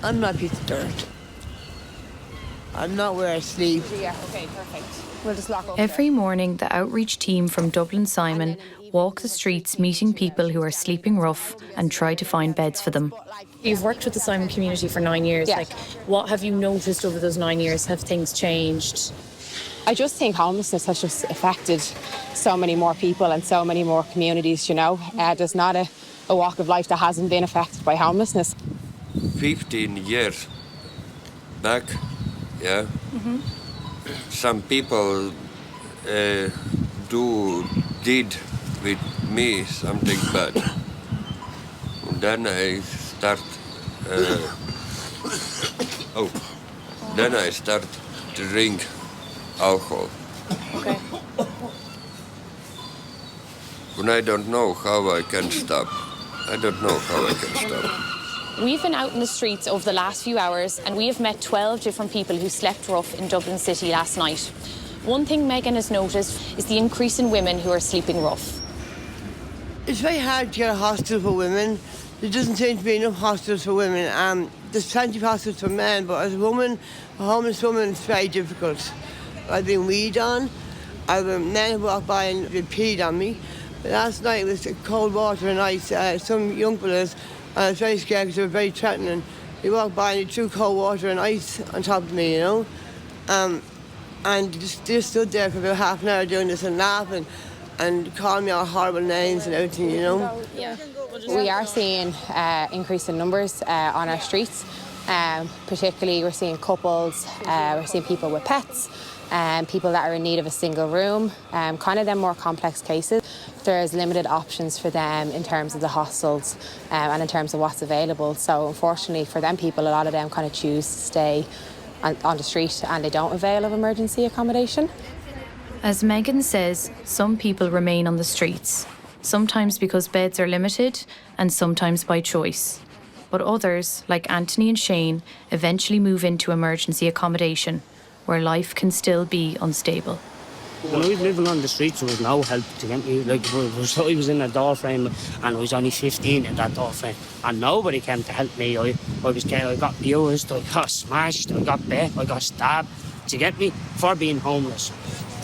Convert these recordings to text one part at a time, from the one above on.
I'm not a piece of dirt. I'm not where I sleep. Yeah, okay, perfect. We'll just lock up. Every morning, the outreach team from Dublin Simon walk the streets meeting people who are sleeping rough and try to find beds for them. You've worked with the Simon community for 9 years. Yeah. Like, what have you noticed over those 9 years? Have things changed? I just think homelessness has just affected so many more people and so many more communities, you know. There's not a walk of life that hasn't been affected by homelessness. 15 years back, yeah. Mm-hmm. Some people did with me something bad. Then I start. Then I start to drink alcohol. Okay. But I don't know how I can stop. I don't know how I can stop. We've been out in the streets over the last few hours and we have met 12 different people who slept rough in Dublin City last night. One thing Megan has noticed is the increase in women who are sleeping rough. It's very hard to get a hostel for women. There doesn't seem to be enough hostels for women. There's plenty of hostels for men, but as a woman, a homeless woman, it's very difficult. I've been weed on. I've been men who walk by and they peed on me. But last night it was cold water and ice. Some young fellas, I was very scared because they were very threatening. They walked by and they threw cold water and ice on top of me, you know. And just stood there for about half an hour doing this and laughing and calling me all horrible names and everything, you know. Yeah. We are seeing increase in numbers on our streets. Particularly we're seeing couples, we're seeing people with pets, people that are in need of a single room, kind of them more complex cases. There's limited options for them in terms of the hostels and in terms of what's available. So unfortunately for them people, a lot of them kind of choose to stay on the street and they don't avail of emergency accommodation. As Megan says, some people remain on the streets, sometimes because beds are limited and sometimes by choice. But others, like Anthony and Shane, eventually move into emergency accommodation, where life can still be unstable. When I was living on the streets, there was no help to get me. Like, I was in a door frame and I was only 15 in that door frame. And nobody came to help me. I got abused, I got smashed, I got bit, I got stabbed to get me for being homeless.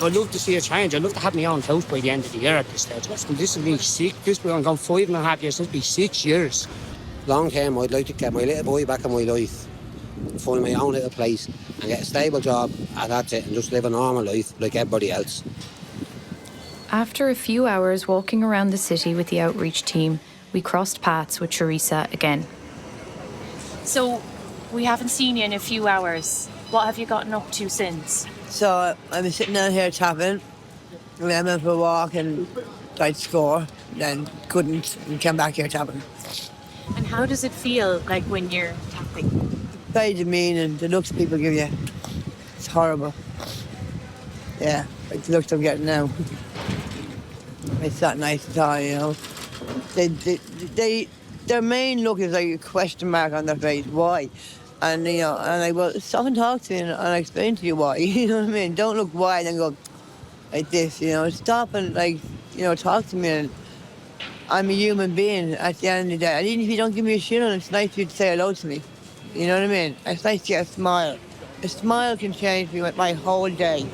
I'd love to see a change. I'd love to have my own house by the end of the year at this stage. This will be 6, this will be gone 5.5 years, this will be 6 years. Long term, I'd like to get my little boy back in my life, find my own little place and get a stable job, and that's it, and just live a normal life like everybody else. After a few hours walking around the city with the outreach team, we crossed paths with Theresa again. So, we haven't seen you in a few hours. What have you gotten up to since? So I was sitting down here tapping, and I went for a walk and tried to score, then couldn't, and came back here tapping. And how does it feel like when you're tapping? Very demeaning, the looks people give you, it's horrible. Yeah, like the looks I'm getting now. It's not nice at all, you know. Their main look is like a question mark on their face. Why? And you know, and I go, stop and talk to me, and I explain to you why. You know what I mean? Don't look wide and go like this. You know, stop and talk to me. And I'm a human being at the end of the day. And even if you don't give me a shit on, it's nice for you to say hello to me. You know what I mean? It's nice to get a smile. A smile can change me with my whole day.